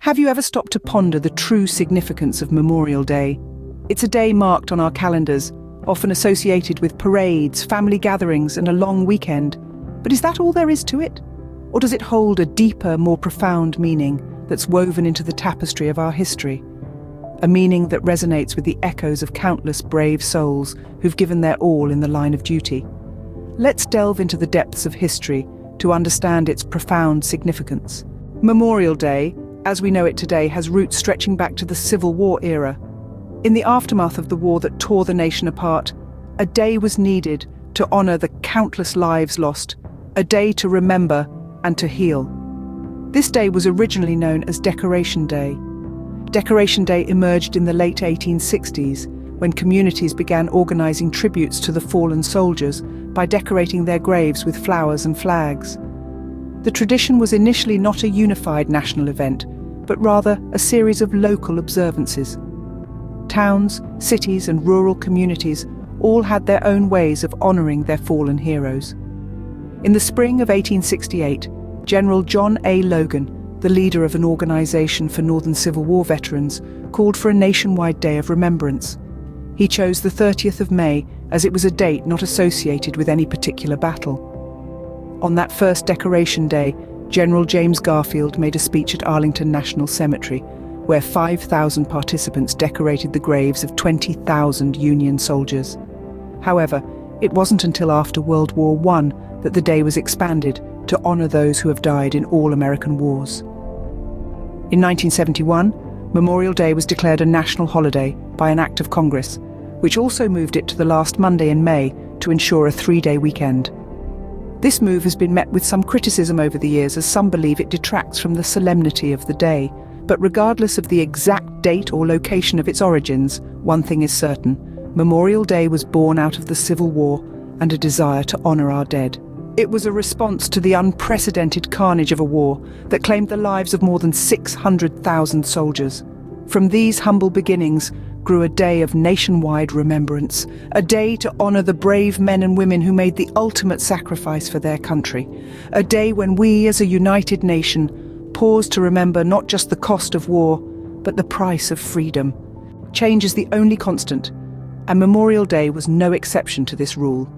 Have you ever stopped to ponder the true significance of Memorial Day? It's a day marked on our calendars, often associated with parades, family gatherings, and a long weekend. But is that all there is to it? Or does it hold a deeper, more profound meaning that's woven into the tapestry of our history? A meaning that resonates with the echoes of countless brave souls who've given their all in the line of duty. Let's delve into the depths of history to understand its profound significance. Memorial Day, as we know it today, has roots stretching back to the Civil War era. In the aftermath of the war that tore the nation apart, a day was needed to honor the countless lives lost, a day to remember and to heal. This day was originally known as Decoration Day. Decoration Day emerged in the late 1860s when communities began organizing tributes to the fallen soldiers by decorating their graves with flowers and flags. The tradition was initially not a unified national event, but rather a series of local observances. Towns, cities, and rural communities all had their own ways of honoring their fallen heroes. In the spring of 1868, General John A. Logan, the leader of an organization for Northern Civil War veterans, called for a nationwide day of remembrance. He chose the 30th of May as it was a date not associated with any particular battle. On that first Decoration Day, General James Garfield made a speech at Arlington National Cemetery, where 5,000 participants decorated the graves of 20,000 Union soldiers. However, it wasn't until after World War I that the day was expanded to honor those who have died in all American wars. In 1971, Memorial Day was declared a national holiday by an act of Congress, which also moved it to the last Monday in May to ensure a 3-day weekend. This move has been met with some criticism over the years, as some believe it detracts from the solemnity of the day. But regardless of the exact date or location of its origins, one thing is certain: Memorial Day was born out of the Civil War and a desire to honor our dead. It was a response to the unprecedented carnage of a war that claimed the lives of more than 600,000 soldiers. From these humble beginnings grew a day of nationwide remembrance, a day to honor the brave men and women who made the ultimate sacrifice for their country, a day when we, as a united nation, paused to remember not just the cost of war, but the price of freedom. Change is the only constant, and Memorial Day was no exception to this rule.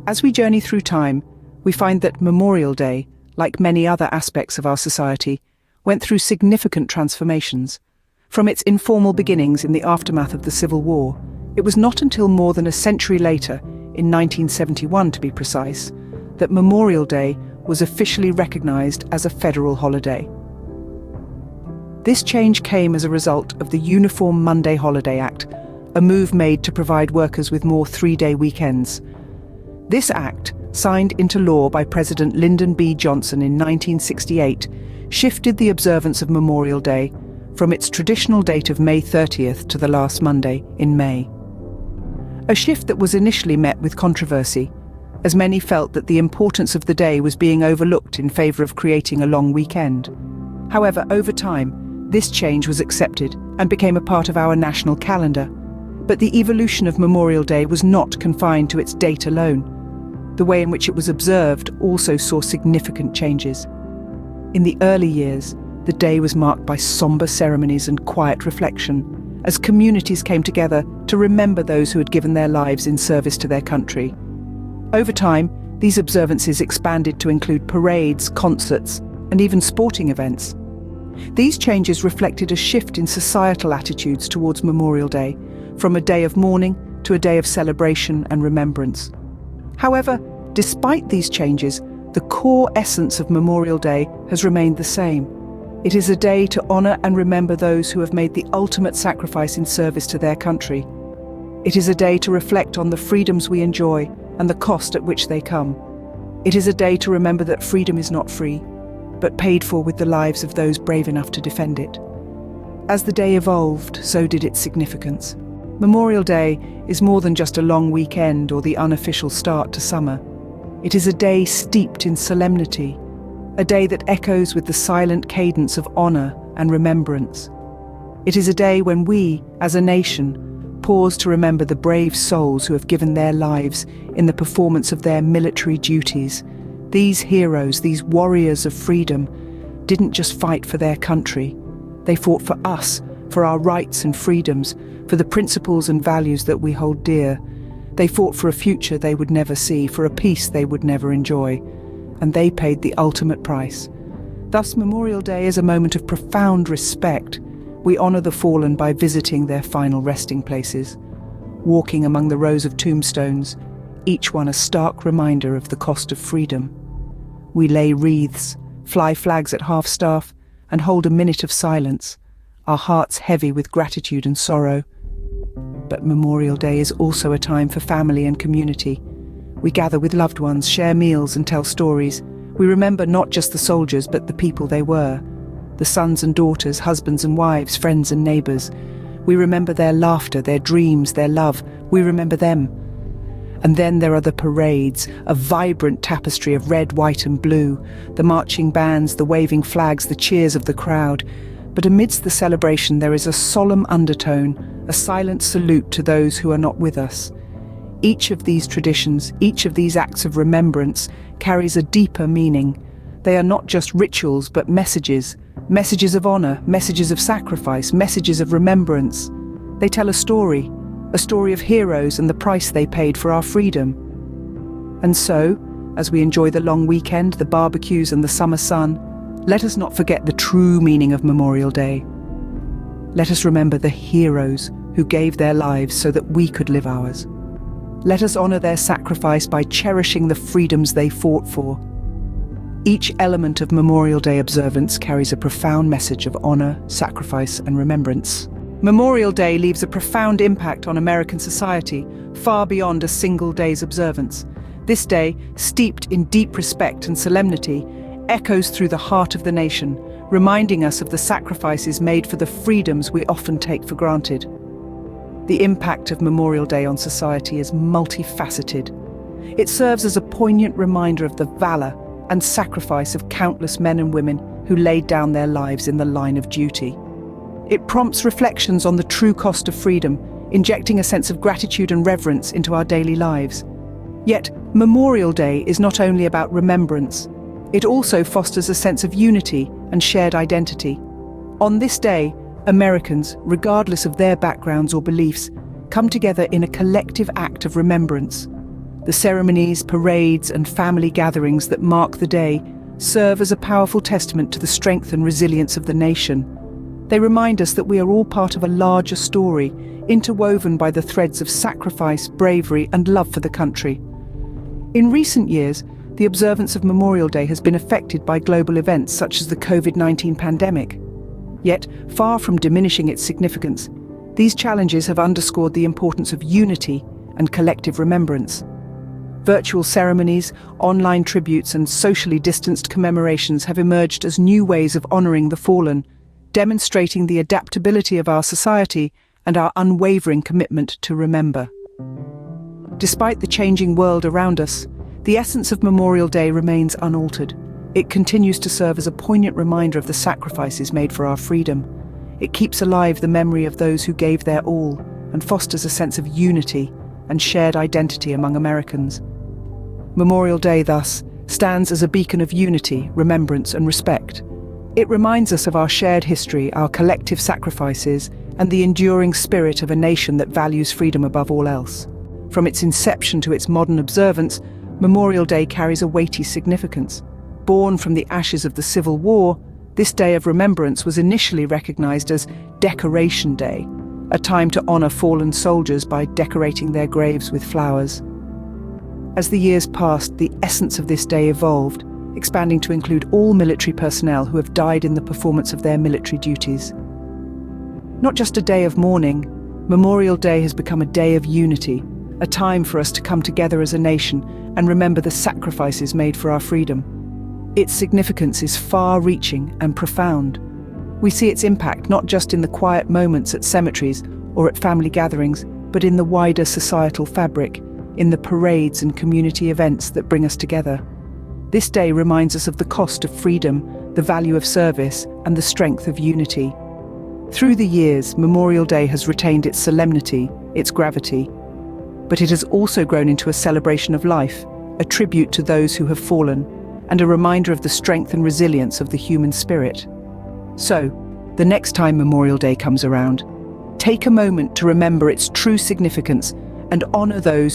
As we journey through time, we find that Memorial Day, like many other aspects of our society, went through significant transformations. From its informal beginnings in the aftermath of the Civil War, it was not until more than a century later, in 1971 to be precise, that Memorial Day was officially recognized as a federal holiday. This change came as a result of the Uniform Monday Holiday Act, a move made to provide workers with more 3-day weekends. This act, signed into law by President Lyndon B. Johnson in 1968, shifted the observance of Memorial Day from its traditional date of May 30th to the last Monday in May. A shift that was initially met with controversy, as many felt that the importance of the day was being overlooked in favor of creating a long weekend. However, over time, this change was accepted and became a part of our national calendar. But the evolution of Memorial Day was not confined to its date alone. The way in which it was observed also saw significant changes. In the early years, the day was marked by somber ceremonies and quiet reflection, as communities came together to remember those who had given their lives in service to their country. Over time, these observances expanded to include parades, concerts, and even sporting events. These changes reflected a shift in societal attitudes towards Memorial Day, from a day of mourning to a day of celebration and remembrance. However, despite these changes, the core essence of Memorial Day has remained the same. It is a day to honor and remember those who have made the ultimate sacrifice in service to their country. It is a day to reflect on the freedoms we enjoy and the cost at which they come. It is a day to remember that freedom is not free, but paid for with the lives of those brave enough to defend it. As the day evolved, so did its significance. Memorial Day is more than just a long weekend or the unofficial start to summer. It is a day steeped in solemnity, a day that echoes with the silent cadence of honor and remembrance. It is a day when we, as a nation, pause to remember the brave souls who have given their lives in the performance of their military duties. These heroes, these warriors of freedom, didn't just fight for their country. They fought for us, for our rights and freedoms, for the principles and values that we hold dear. They fought for a future they would never see, for a peace they would never enjoy. And they paid the ultimate price. Thus, Memorial Day is a moment of profound respect. We honor the fallen by visiting their final resting places, walking among the rows of tombstones, each one a stark reminder of the cost of freedom. We lay wreaths, fly flags at half-staff, and hold a minute of silence, our hearts heavy with gratitude and sorrow. But Memorial Day is also a time for family and community. We gather with loved ones, share meals and tell stories. We remember not just the soldiers, but the people they were. The sons and daughters, husbands and wives, friends and neighbours. We remember their laughter, their dreams, their love. We remember them. And then there are the parades, a vibrant tapestry of red, white and blue, the marching bands, the waving flags, the cheers of the crowd. But amidst the celebration there is a solemn undertone, a silent salute to those who are not with us. Each of these traditions, each of these acts of remembrance, carries a deeper meaning. They are not just rituals, but messages of honor, messages of sacrifice, messages of remembrance. They tell a story of heroes and the price they paid for our freedom. And so, as we enjoy the long weekend, the barbecues and the summer sun, let us not forget the true meaning of Memorial Day. Let us remember the heroes who gave their lives so that we could live ours. Let us honor their sacrifice by cherishing the freedoms they fought for. Each element of Memorial Day observance carries a profound message of honor, sacrifice, and remembrance. Memorial Day leaves a profound impact on American society, far beyond a single day's observance. This day, steeped in deep respect and solemnity, echoes through the heart of the nation, reminding us of the sacrifices made for the freedoms we often take for granted. The impact of Memorial Day on society is multifaceted. It serves as a poignant reminder of the valor and sacrifice of countless men and women who laid down their lives in the line of duty. It prompts reflections on the true cost of freedom, injecting a sense of gratitude and reverence into our daily lives. Yet, Memorial Day is not only about remembrance, it also fosters a sense of unity and shared identity. On this day, Americans, regardless of their backgrounds or beliefs, come together in a collective act of remembrance. The ceremonies, parades, and family gatherings that mark the day serve as a powerful testament to the strength and resilience of the nation. They remind us that we are all part of a larger story, interwoven by the threads of sacrifice, bravery, and love for the country. In recent years, the observance of Memorial Day has been affected by global events such as the COVID-19 pandemic. Yet, far from diminishing its significance, these challenges have underscored the importance of unity and collective remembrance. Virtual ceremonies, online tributes, and socially distanced commemorations have emerged as new ways of honoring the fallen, demonstrating the adaptability of our society and our unwavering commitment to remember. Despite the changing world around us, the essence of Memorial Day remains unaltered. It continues to serve as a poignant reminder of the sacrifices made for our freedom. It keeps alive the memory of those who gave their all and fosters a sense of unity and shared identity among Americans. Memorial Day, thus, stands as a beacon of unity, remembrance, and respect. It reminds us of our shared history, our collective sacrifices, and the enduring spirit of a nation that values freedom above all else. From its inception to its modern observance, Memorial Day carries a weighty significance. Born from the ashes of the Civil War, this day of remembrance was initially recognized as Decoration Day, a time to honor fallen soldiers by decorating their graves with flowers. As the years passed, the essence of this day evolved, expanding to include all military personnel who have died in the performance of their military duties. Not just a day of mourning, Memorial Day has become a day of unity, a time for us to come together as a nation and remember the sacrifices made for our freedom. Its significance is far-reaching and profound. We see its impact not just in the quiet moments at cemeteries or at family gatherings, but in the wider societal fabric, in the parades and community events that bring us together. This day reminds us of the cost of freedom, the value of service, and the strength of unity. Through the years, Memorial Day has retained its solemnity, its gravity, but it has also grown into a celebration of life, a tribute to those who have fallen, and a reminder of the strength and resilience of the human spirit. So, The next time Memorial Day comes around, take a moment to remember its true significance and honor those